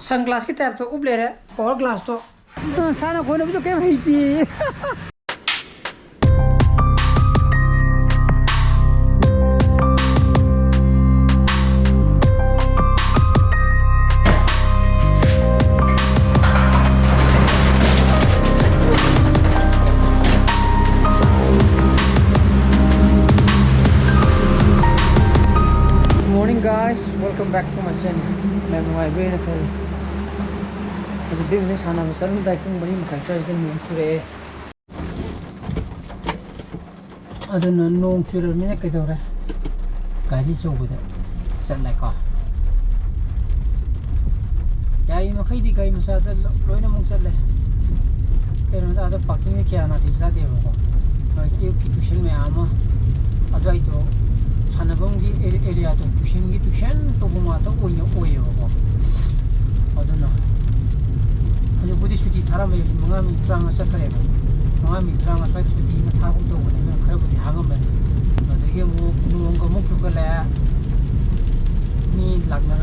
Sunglass की type तो उब ले रहे पावर ग्लास तो साना कोई भी तो क्या भाई थी Guys, welcome back to my channel. मैं मोबाइल में ना कर मुझे बिजनेस आना है सर मुझे एक बड़ी मकान चाहिए नोंग शुरे अदर नोंग शुरे में क्या कर रहा है गाड़ी चौबुदे चल लेका गाड़ी में कहीं दिखाई मसाद लोइना मुंग चल ले क्या ना अदर पार्किंग क्या ना थी साथ ये होगा एक ट्यूशन में आमा अदवाई तो सानबंगी एरिया तो ट्यूशन तो बुमा तो ओयो हो अदुना हजबुदी सुटी थारा में मंगा मी ट्रांग सकरे मंगा मी ट्रांग स्वाइ सुटी में थागु तो बने खरे बुदी हांगम बने अदगे मो नुंग को मुक जुकले मी लागना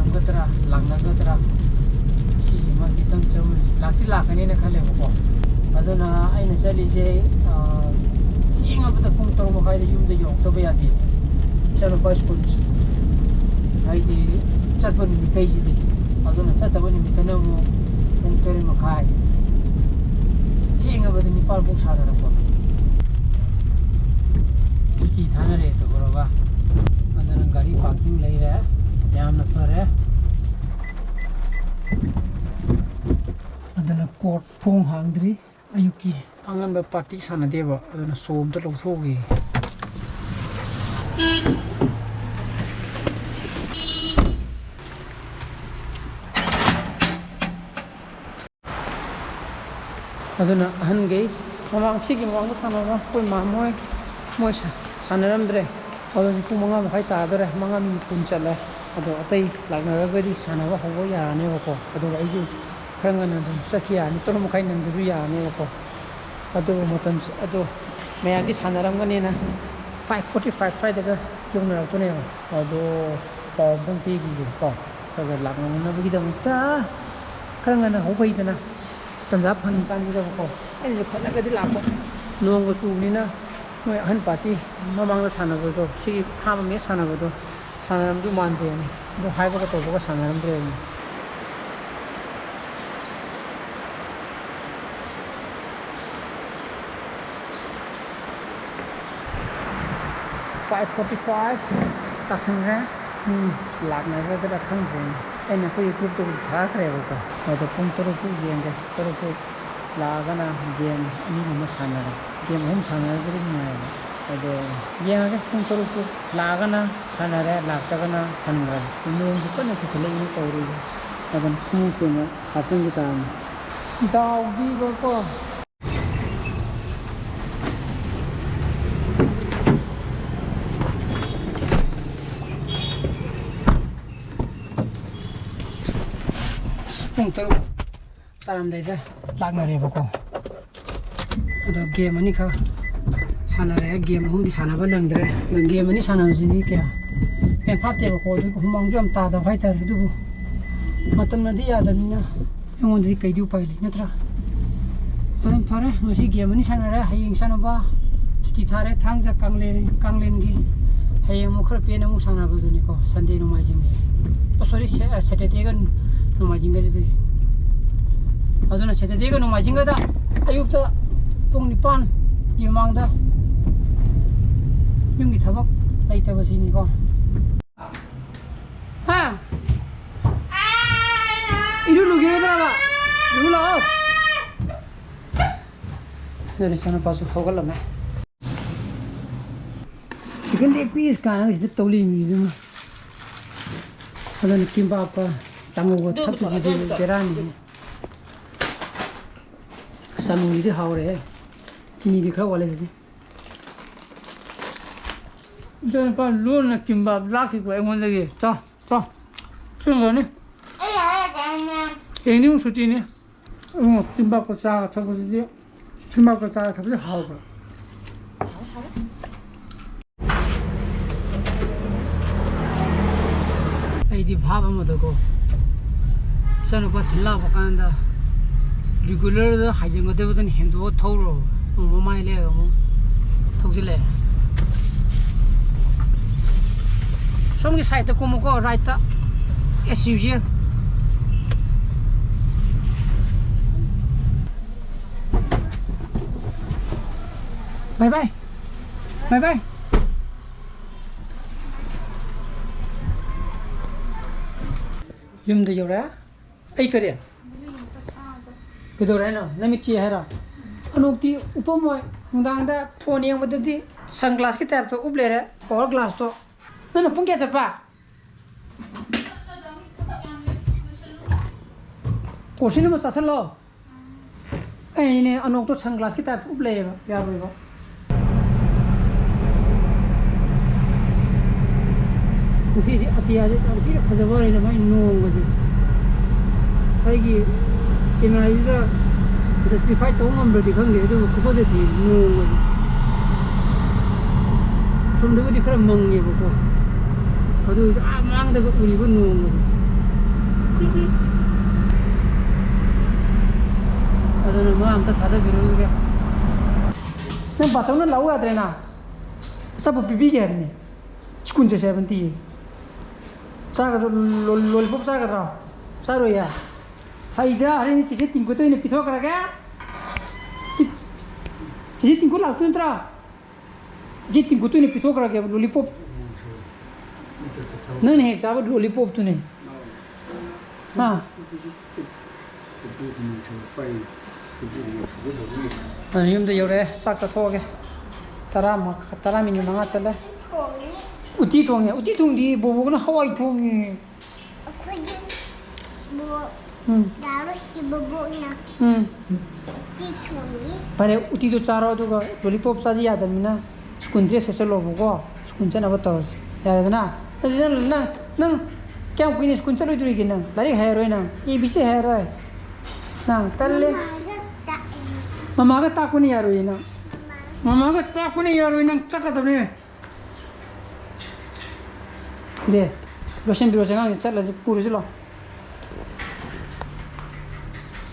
सिजिमा कितंग चम लाकी लाकने ने खले को अदुना आइना चलीजे थिंग अब त पुंग तरो मखाइ दे युम दे यो तो बयाती चलो बस कुछ आई दी चटपट निकई जी दी अदुना चटबो निमितना मो पुंग तरे मखाइ थिंग अब निपाल बुक सारा रखो छुट्टी थाना रे तो बरोबा अदुना गाड़ी पार्किंग ले रहा है याम न फरे अदुना कोट फोंग हांगद्री अयुकी अंगन बे पार्टी साना देबो अदुना सोम तो लौथोगी अदुना अहन गई ममांग सिगी ममांग सानोगा कोई मामोय मोय सानरमद्रे अदुना पुंग मंगा मखाइ तादरे मंगा मिनिट कुन चले अदो अतै लागनरगदि सानबा हौबो यानेबको अदुगा आइजु खरंगना दम सखियानि तोर मखाइ नंदजु यानेबको अदो मतम अदो मयागी सानरमगनेना 5:45 फ्राइडेगा जोंनरतोने अदो पावदं पेगी को सगर लागननबगिदमता खरंगना हौबैदना तंजाब फन कानजिदा को एनि खनगदि लापो नोंग चुबनिना मोय अहन पार्टी ममांग सानबदो सि हाम मे सानबदो सानरमदु मानदे नि दो हाइबगा तोबगा सानरमद्रे 5:45 तासंगे लागना रे थंगे एने को यूट्यूब तो था करेबो तो पुंग तरो को गेंगे तरो को लागना गेम अनि म साना गेम हम साना रे नाय अदो येंगे पुंग तरो को लागना साना रे लागतगना हनगा नों दुकने से खले नि तौरी अदन पुंग से न हाचंग ताम दाउगी को पुंग तरो तारम देदा लागना रे बको अदो गेम अनि खा साना रे गेम हम दि साना बा नंगद्रे गेम अनि साना जिदि क्या एन फाते बको दु हुमांग जम ता दा फाइटर दुबु मतम नदि यादनिना एंगोंदि कैदि उपायले नत्रा अदम फारे मसी गेम अनि साना रे हायिंग साना बा सुति थारे थांग जा कांगलेन गी हायिंग मुखर पेन मु साना बदुनि को संडे नो माजिंग ओ सॉरी सैटरडे गन नो माजिंग गदि अदुना सैटरडे गन नो माजिंग गदा अयुक्ता पुंग निपान गी मांगदा युंगी थबक लाइतबसिनि को हा इरु लुगेदराबा लु लाओ जने सन पासु होगलमे चिकन लेग पीस काना इस तौली मिदु अदन किम्बाप चांगो थप जिदि तेरानी सामुंगी दि हावरे किनि दि खा वाले जे जने पा लोन किम्बाप लाखि को एमन लगे त छंगने एनी सुटी ने किम्बाप को चा थप जिदि किम्बाप को चा थप जे हावबा आइदि भाव अमदको Sana pa thilla bakanda regular da hajing ga debutan hindu thoro mo mai le mo thojile somgi side ta ko right ta as usual bye bye bye bye yum de yora ai kare kidore na nami chi hera anukti upamoi ngdang da phone yang badati sunglass ki type to uble re power glass to na pung kya chapa कोशिश में चल लो ऐने Anouk तो sunglass की type उपले यार भाई को उसी अतिया जे उसी फजबो रे मैं नो गजे भाई की कैमरा इज द जस्टिफाई तो नंबर दिखन दे तो को जे थी नो गजे सुन दे दिख रहा मंगे को अदु आ मांग दे उरी को नो गजे ಅದನ್ನ ಅಂತ ಸಾದ ಬಿರುಗೆ ನಾನು ಬಾತವನ್ನ ಲವ್ ಆದ್ರೇನಾ ಸ್ವಲ್ಪ ಬಿಬಿಗೆ ಹರ್ನಿ ಚಿಕುಂಜೆ 70 ಸಾಗದ ಲೋಲ್ಪಪ್ ಸಾಗದ ಸಾರೋಯ ಹೈದಾ ಹರಿನಿ ಚಿಸೆ ತಿಂಕು ತೋಯಿನ ಪಿಥೋಕರಗ ಚಿಸೆ ತಿಂಕು ಲಾಕ್ತುಂತ್ರಾ ಚಿಸೆ ತಿಂಕು ತೋಯಿನ ಪಿಥೋಕರಗ ಲೋಲಿಪಪ್ ನನ್ ಹೇಗೆ ಸಾಬ ಲೋಲಿಪಪ್ ತುನೆ ಹಾ yumda yore sak ta thoge tara min manga chale uti thong di bobo na hawai thong ni bo daros ki bobo na uti thong ni pare uti to charo to ga lollipop sa ji yadan mina skunje se lo bo skunje na batos yare na nang kya kuini skunje lo duri ki nang lari hai roi na ye bise hai roi nang talle mama ga ta kuni yaro ina mama ga ta kuni yaro ina chaka to ne de roshan biro jang ga chala ji puru jilo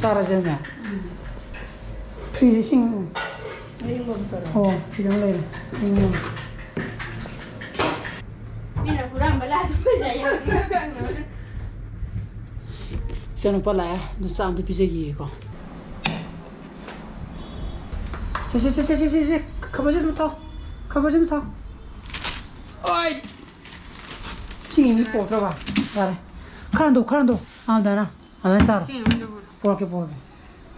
sara janga finishing ei bom tara oh sidang le ini mina kurang bala ju ja ya ga no Siano pala do sam de pisegi ko se kabaje mata oi singin ni po traba dale karando dana char porke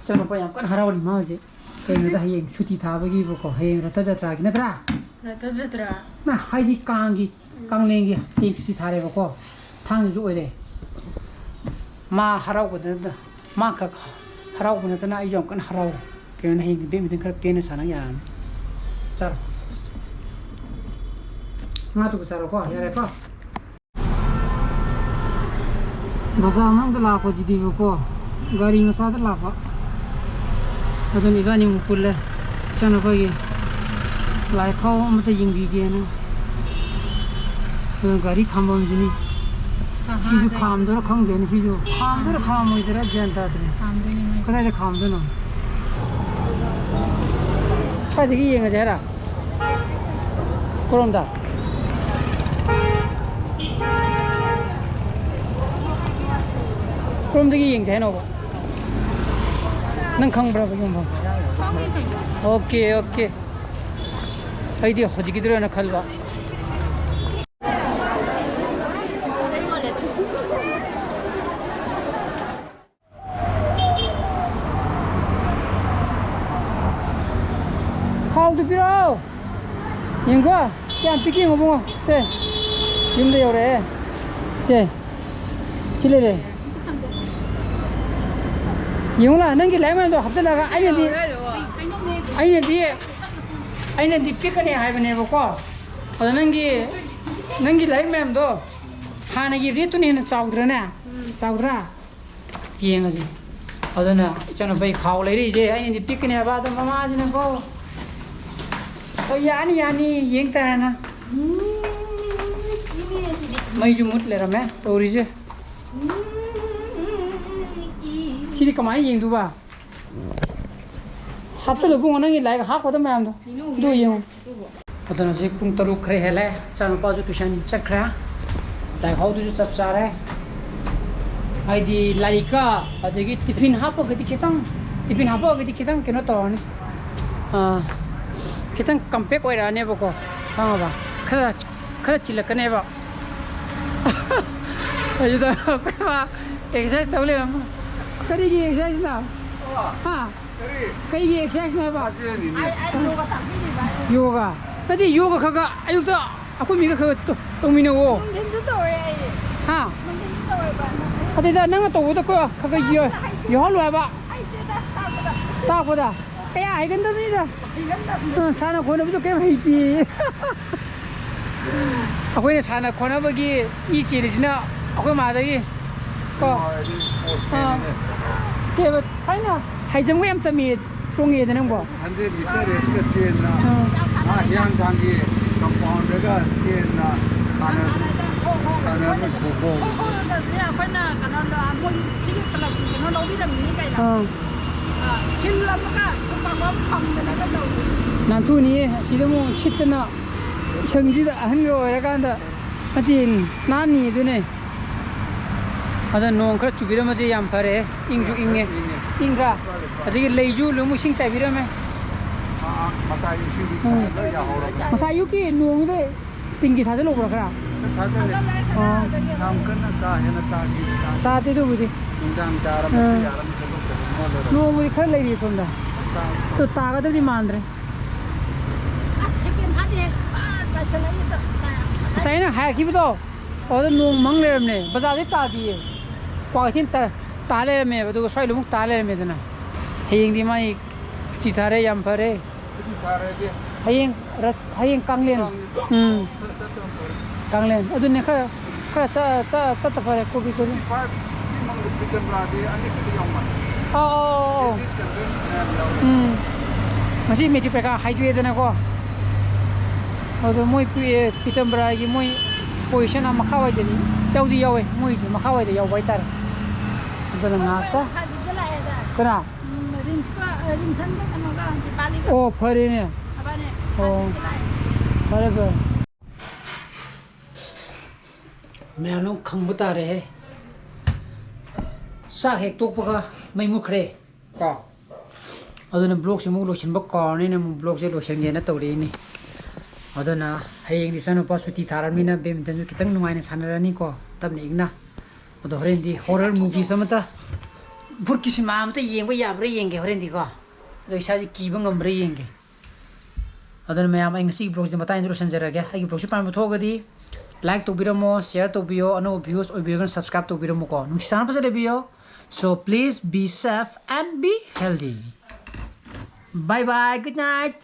siano pa yang kan harawani maje kai da hayeng chuti thabagi bo ko hayeng rata jatra gi natra na haidi kanglengi ti chuti thare bo ko thang ju oire ma harau ko da ma ka harau ko na ai jom kan harau ke na hi be mi den kar pe na sana ya char ma tu char ko ya re ko baza mang da la ko ji di ko gari ma sa da la ko adon ibani mu pulle chana ko ye lai khau ma ta ying bi ge na to gari khambam ji ni 시주 감도로 강되는 시주 감도로 감이더라 전다들 그래 감도는 파디기 얘가 해라 그럼다 그럼 되게 얘기 해놓어 난 강브라고 좀 봐 오케이 아이디어 허지기 들어나 칼바 카우도 필요 인거 그냥 피킹 오봉 세 임대 요래 제 실례래 이용라 능기 라면도 합쳐다가 아이는 디 피크네 하이브네 보고 능기 라면도 하나기 리투니는 짜우드라 기행하지 어더나 저는 배 가올래리 이제 아이는 디 피크네 봐도 마마지는 거 यानी young ता है ना मैं जो मुट ले रहा मैं तो रिजे Sini kemana yang tu bah? Hap tu lebih orang ni lagi hap kau tu macam tu. Tu yang. Atau nasi pun teruk kere hele. Sama pas tu tuition cek kere. Lagi kau tu cep cara. Hai di lalika. Ada lagi tiffin hap apa kita tiffin hap apa kita kena tahu ni. Kita kampek kau ada ni pokok. Faham apa? Kerja cilakan ni apa? Ayo dah apa? Exercise tahu le nama. Kari ni exercise na. Ha. Kari ni exercise na apa? yoga tak ni ba. Yoga. Tadi yoga kaga ayuk tu aku mika kaga tu tong mina wo. Mungkin tu tu eh. Ha. Mungkin tu ba. Tadi dah nang tu tu ko kaga yo yo luai ba. Ai tu dah tak ba. Tak apa dah. Kaya ai kan tu ni dah. Sana kona tu kaya hiti. Aku ni sana kona bagi isi di sini. Aku mana lagi? Kau. Kaya kai na. Hai jam ko yam sami trung ye dengan ko. 100 meter race ke chain na. Yang tanggi compound dekat chain na. Sana berkuku. Oh, dia apa na? Kalau amu sikit kalau kita nak lebih dah ni kai lah. Sila maka sumpah kau pam dengan kau. Nanti ni sila mu cita na senji dah hangga orang kan dah. Nanti nani tu ni. Ada nong kerja cubira macam yang pare, ingju inge, ingra. Ada leju lemu sing cai bira me. Mata isu di sana ya orang. Masa ayu ki nong tu tinggi saja lo berapa? Nam kena kah yang tak kita. Tadi tu budi. Undang darah mesti alam itu. Nong budi kerja lagi sonda. Tu taga tu di mandre. Second hadi. Pasal itu. Saya nak hai ki betul. Ada nong mang le me. Bazaar ni tadi. Kau tin tale me. Betul soal lumuk tale me tu na. Hayang di mai kita yang pare. Hayang kanglen. Kanglen. Aduh ni kerja tak pare kopi kopi. Oh. Masih mesti peka highway tu na ko. Aduh moi pitam beragi moi position am makawai jadi. Jauh dia yawe moi je makawai dia yawe tar. Aduh ngata. Kena. Rimsan kan naga di Bali. Oh pare ni. Apa ni? Oh. Pare pare. मैं लोग खंग बता रहे हैं साग एक टोक पका मैं मुखरे का अदुना ब्लॉग से मुख लोशन बकॉर्न ने ब्लॉग से लोशन ये ना तोड़े ने अदुना हयेंग दिसनो पासुती थारमिना बैडमिंटन जो कितंग नुंगाइना सानरानी को तब ने इगना अदो हरेंदी हॉरर मूवी समता बुरकी सिनेमा मते येंबा याब्रे येंगे हरेंदी को अदो इसाजी कीबा ngамब्रे येंगे अदुना मैम आई ngसी ब्लॉग से मता इंट्रोडक्शन जरगे आई ब्लॉग से पान बथोगदी like to biramo, share to bio, ano views or bio subscribe to biramo ko. Nung sana pa sa video. So please be safe and be healthy. Bye bye. Good night.